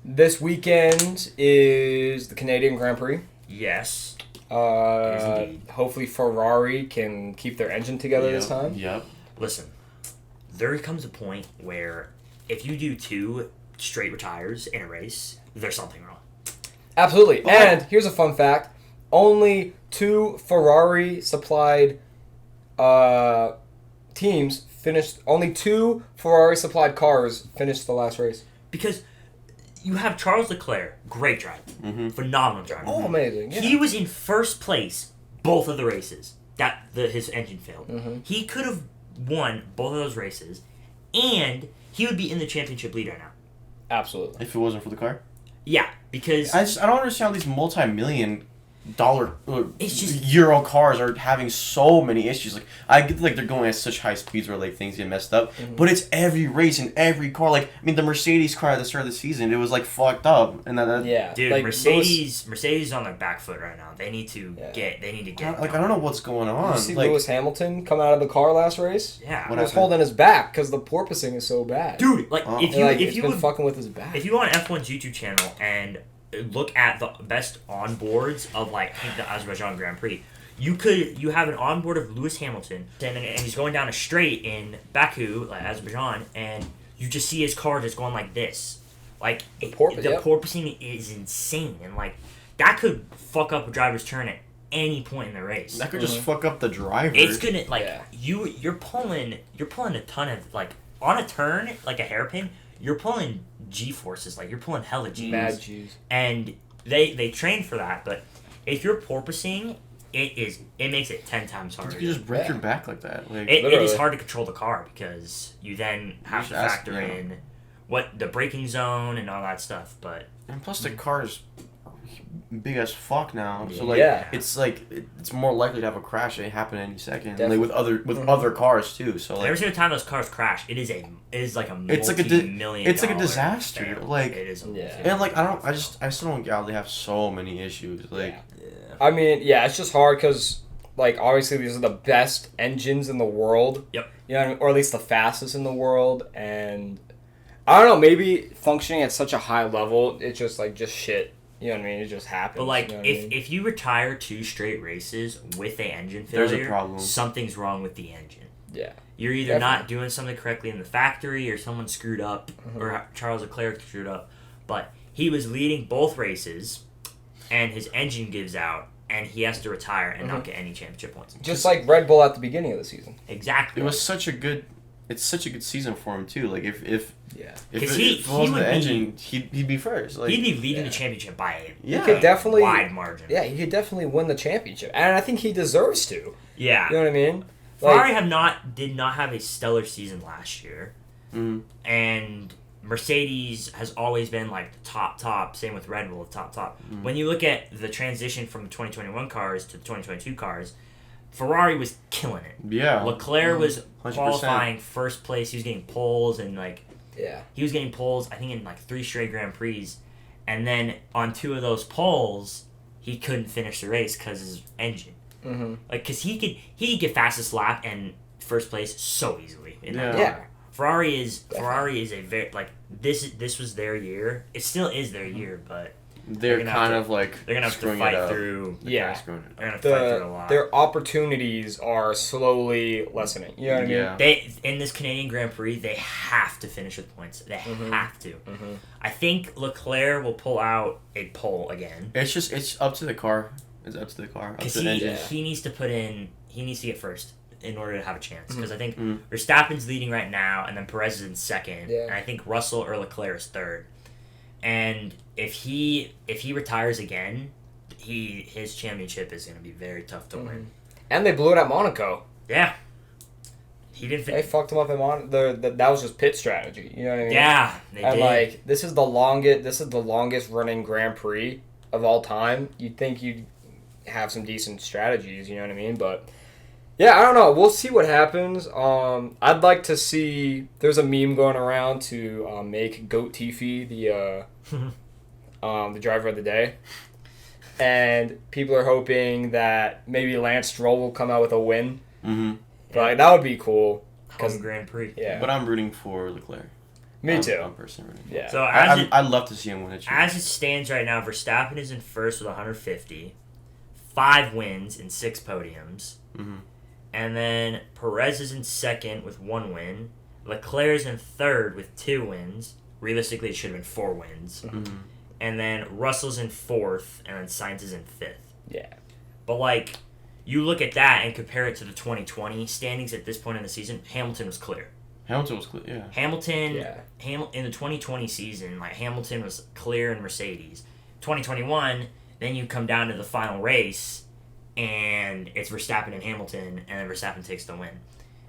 This weekend is the Canadian Grand Prix. yes, Yes, indeed. Hopefully Ferrari can keep their engine together this time. Yep. listen, there comes a point where if you do 2 straight retires in a race, there's something wrong. Absolutely. But- And here's a fun fact: only 2 Ferrari supplied teams finished. Only 2 Ferrari supplied cars finished the last race. Because you have Charles Leclerc, great driver, phenomenal driver. Oh, amazing! Yeah. He was in first place both of the races that his engine failed. Mhm. He could have won both of those races, and he would be in the championship lead right now. Absolutely. If it wasn't for the car. Yeah, because I don't understand how these multi-million dollar It's just- Euro cars are having so many issues. Like I get like they're going at such high speeds where like things get messed up, but it's every race and every car. Like I mean, the Mercedes car at the start of the season, it was like fucked up, and that Yeah. dude, like, Mercedes is on their back foot right now. They need to Yeah. get. like I don't know what's going Did on. you see Like Lewis Hamilton come out of the car last race? Yeah, What He was happened? holding his back because the porpoising is so bad. dude. Like Oh. if And, you like, if it's you been would fucking with his back. if you go on F1's YouTube channel and look at the best onboards of like I think the Azerbaijan Grand Prix, You have an onboard of Lewis Hamilton, and he's going down a straight in Baku, like Azerbaijan, and you just see his car just going like this. Like, the porpoising is insane, and like, that could fuck up a driver's turn at any point in the race. That could just fuck up the driver. It's gonna, like, you're pulling a ton of, like, on a turn, like a hairpin, you're pulling G-forces, like, you're pulling hella G's. Mad G's. And they train for that, but if you're porpoising, it makes it 10 times harder. You can just break your back like that. Like, it is hard to control the car because you then have to factor in what the braking zone and all that stuff. But and plus the car is big as fuck now, so it's more likely to have a crash. It happen any second. Like with other cars too. So like, every single time those cars crash, it is like a multi-million. It's like a disaster. Fail. Like it is. And like I still don't get how they have so many issues. Like I mean, it's just hard because like obviously these are the best engines in the world. Yep. You know what I mean? Or at least the fastest in the world, and I don't know, maybe functioning at such a high level, it's just shit. You know what I mean? It just happens. But like, you know if you retire 2 straight races with an engine failure, there's a problem. Something's wrong with the engine. Yeah. You're either not doing something correctly in the factory, or someone screwed up, or Charles Leclerc screwed up. But he was leading both races, and his engine gives out, and he has to retire and not get any championship points. Just like Red Bull at the beginning of the season. Exactly. It's such a good season for him too. Like if he wasn't the engine, he'd be first. Like, he'd be leading the championship by a he could definitely wide margin. Yeah, he could definitely win the championship, and I think he deserves to. Yeah, you know what I mean. Ferrari did not have a stellar season last year, and Mercedes has always been like the top. Same with Red Bull, top. When you look at the transition from the 2021 cars to the 2022 cars, Ferrari was killing it. Yeah. Leclerc was 100%. qualifying first place. He was getting poles and he was getting poles, I think, in like 3 straight Grand Prix. And then on 2 of those poles, he couldn't finish the race because his engine. Mm-hmm. Like, because he could get fastest lap and first place so easily in that car. Yeah. Ferrari is a very, like, this was their year. It still is their year, but they're kind of like they're gonna have to fight through. Yeah, they're gonna have to fight through a lot. Their opportunities are slowly lessening. You know what I mean? They in this Canadian Grand Prix, they have to finish with points. They have to. Mm-hmm. I think Leclerc will pull out a pole again. It's up to the car. It's up to the car. Because he needs to get first in order to have a chance. Because I think Verstappen's leading right now, and then Perez is in second, and I think Russell or Leclerc is third. And if he retires again, his championship is going to be very tough to win. And they blew it at Monaco. Yeah. He didn't. They fucked him up in Monaco. That was just pit strategy. You know what I mean? Yeah, they did. Like this is the longest running Grand Prix of all time. You'd think you'd have some decent strategies. You know what I mean? But yeah, I don't know. We'll see what happens. I'd like to see. There's a meme going around to make Goat Tiffy the driver of the day, and people are hoping that maybe Lance Stroll will come out with a win. Mm-hmm. But that would be cool. Home Grand Prix. Yeah. But I'm rooting for Leclerc. Me too. I'm personally rooting. Yeah. So I'd love to see him win a championship. As it stands right now, Verstappen is in first with 150, 5 wins and 6 podiums. Mm-hmm. And then Perez is in second with 1 win. Leclerc is in third with 2 wins. Realistically, it should have been 4 wins. Mm-hmm. And then Russell's in fourth, and then Sainz is in 5th. Yeah. But, like, you look at that and compare it to the 2020 standings at this point in the season, Hamilton was clear. Yeah. Hamilton, in the 2020 season, like, Hamilton was clear in Mercedes. 2021, then you come down to the final race, and it's Verstappen and Hamilton, and then Verstappen takes the win.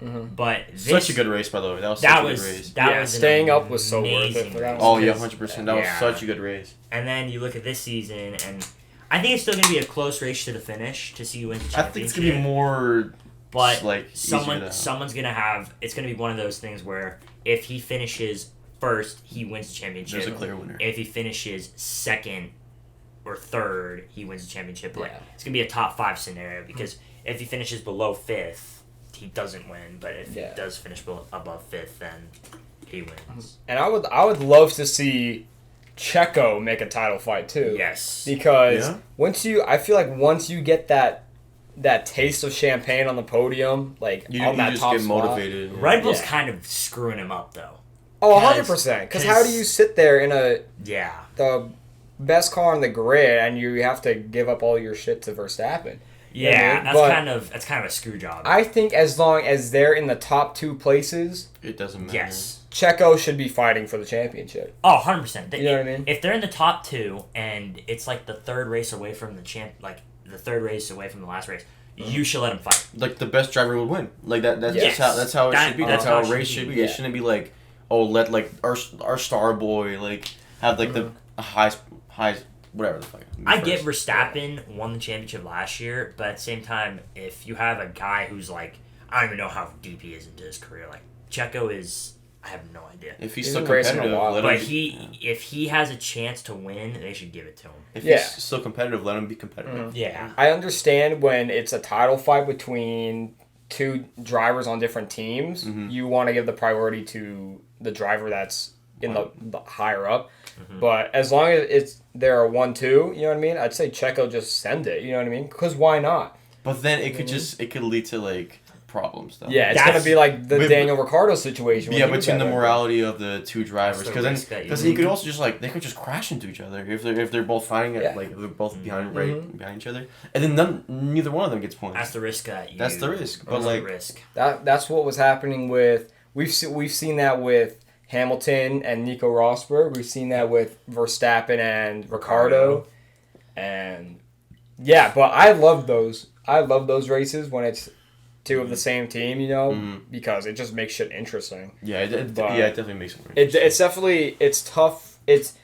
Mm-hmm. But such a good race, by the way. That was such a good race. Staying up was so worth it for that. 100%. That was such a good race. And then you look at this season, and I think it's still going to be a close race to the finish to see who wins the championship. I think it's going to be more, but like, someone's going to have. It's going to be one of those things where if he finishes first, he wins the championship. There's a clear winner. If he finishes second or third, he wins the championship. Like, it's going to be a top 5 scenario because if he finishes below 5th, he doesn't win, but if he does finish above 5th, then he wins. And I would love to see Checo make a title fight too. Yes, because once you get that that taste of champagne on the podium, like You on that just top get spot. motivated. Yeah. Red Bull's Yeah. kind of screwing him up though. Oh, 'Cause- 100%. Because how do you sit there in Yeah. the best car on the grid and you have to give up all your shit to Verstappen? You know what I Yeah, mean? that's But kind of a screw job. I think as long as they're in the top 2 places, It doesn't matter. Yes. Checo should be fighting for the championship. Oh, 100%. You know what I mean? If they're in the top 2 and it's like the third race away from the third race away from the last race, you should let them fight. Like the best driver would win. Like that's Yes. that's how it should be. That's how a race should be. Yeah. It shouldn't be like, oh, let like our star boy like have like the highest whatever the fuck. I get Verstappen won the championship last year, but at the same time, if you have a guy who's like, I don't even know how deep he is into his career, like Checo is, I have no idea. If he's He's still been racing a competitive, while. let But him be, if he has a chance to win, they should give it to him. if Yeah. he's still competitive, let him be competitive. Yeah. I understand when it's a title fight between 2 drivers on different teams, you want to give the priority to the driver that's in the higher up. But as long as they're a 1-2, you know what I mean? I'd say Checo just send it, you know what I mean? Because why not? But then it could lead to like problems though. Yeah, it's That's- going to be like the But- Daniel Ricciardo situation. when Yeah, he was between at the Red Bull. morality of the 2 drivers, That's the because then risk that you because you could also just like they could just crash into each other if they're both fighting it Yeah. like if they're both behind each other, and then neither one of them gets points. That's the risk that you. That's the risk, but That's like- the risk. That's what was happening with we've seen that with Hamilton and Nico Rosberg. We've seen that with Verstappen and Ricciardo. And yeah, but I love those. I love those races when it's 2 of the same team, you know, because it just makes shit interesting. Yeah, it But- definitely makes it. More It's definitely it's tough. It's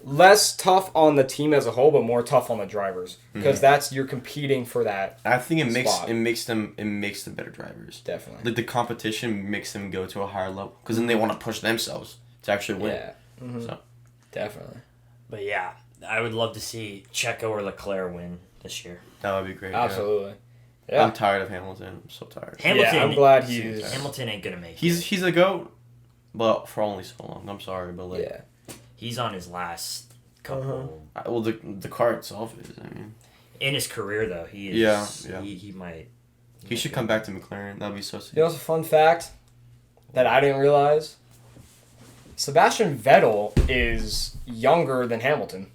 less tough on the team as a whole, but more tough on the drivers because you're competing for that. I think it spot. makes them better drivers. Definitely. Like the competition makes them go to a higher level because then they want to push themselves to actually win. Yeah. So Definitely. But yeah, I would love to see Checo or Leclerc win this year. that would be great. yeah. Absolutely. Yeah. I'm tired of Hamilton. I'm so tired. Hamilton. I'm glad he's. Hamilton ain't gonna make it. He's a goat, but for only so long. I'm sorry, but like, Yeah. He's on his last couple. well, the car itself is. I mean, In his career, though, he is. Yeah. He might. he should come back to McLaren. That'd be so sick. You know what's a fun fact that I didn't realize? Sebastian Vettel is younger than Hamilton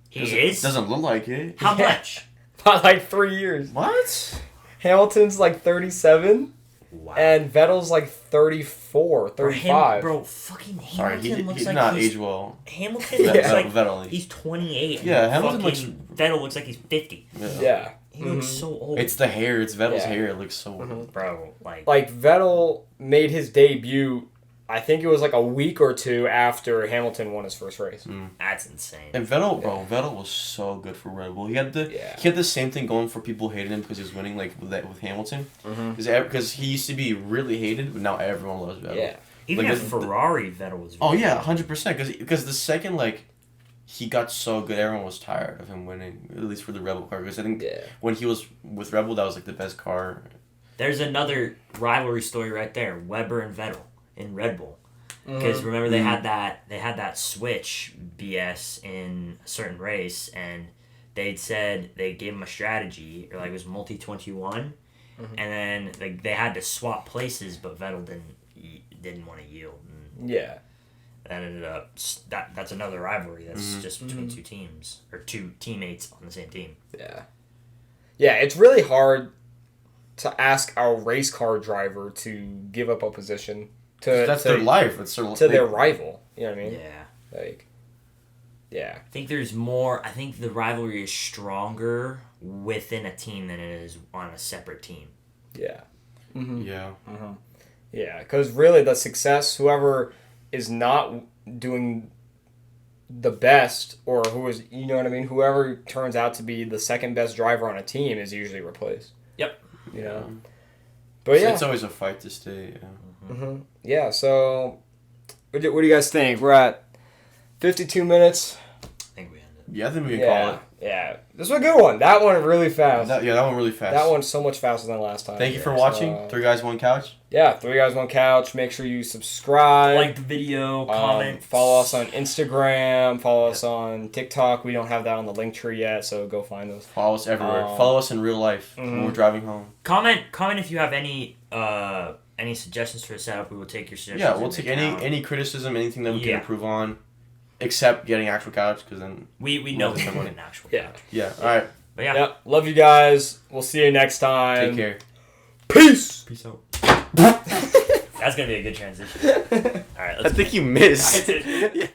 He is. Doesn't look like it. How Yeah. much? by like 3 years. What? Hamilton's like 37 Wow. and Vettel's like 34, Bro, 35. bro, fucking Hamilton Sorry, he looks did like not he's age well. Hamilton Yeah. looks like Vettel. he's 28. and Yeah, Hamilton fucking Vettel looks like he's 50. Yeah. He looks so old. It's the hair. It's Vettel's Yeah. hair. It looks so old. bro, like Like Vettel made his debut, I think it was like a week or 2 after Hamilton won his first race. that's insane. And Vettel, Vettel was so good for Red Bull. He had the same thing going for people who hated him because he was winning like with Hamilton. Because he used to be really hated, but now everyone loves Vettel. Yeah. Even like at Ferrari, Vettel was. Oh really yeah, good. 100%. Because the second like he got so good, everyone was tired of him winning. At least for the Rebel car. Because I think when he was with Rebel, that was like the best car. There's another rivalry story right there: Webber and Vettel in Red Bull. Because remember they had that switch BS in a certain race, and they'd said they gave him a strategy, or like it was multi 21, and then like they had to swap places, but Vettel didn't want to yield. And Yeah. that ended up that's another rivalry that's just between 2 teams or 2 teammates on the same team. Yeah. Yeah, it's really hard to ask a race car driver to give up a position That's their life. It's their to their rival. You know what I mean? Yeah. Like, yeah. I think there's more. I think the rivalry is stronger within a team than it is on a separate team. Yeah. Yeah. Yeah, because really the success, whoever is not doing the best, or who is, you know what I mean, whoever turns out to be the second best driver on a team is usually replaced. Yep. You know? But yeah. It's always a fight to stay. Yeah. Yeah, so what do you guys think? We're at 52 minutes. I think we ended. Yeah, I think we can call Yeah. it. Yeah. This was a good one. That one really fast. That one really fast. That one's so much faster than last time. Thank you for Yeah, watching. so- 3 Guys, 1 Couch. yeah, 3 Guys 1 Couch. Make sure you subscribe. Like the video, comment. Follow us on Instagram. Follow us on TikTok. We don't have that on the link tree yet, so go find those. Follow us everywhere. Follow us in real life when we're driving home. Comment if you have any suggestions for a setup. We will take your suggestions. Yeah, we'll take any criticism, anything that we can improve on, except getting actual couch, because then we know we want an actual couch. Yeah. All right. But yeah. Yep. Love you guys. We'll see you next time. Take care. Peace. Peace out. That's gonna be a good transition. All right. I think you missed. I did. Yeah.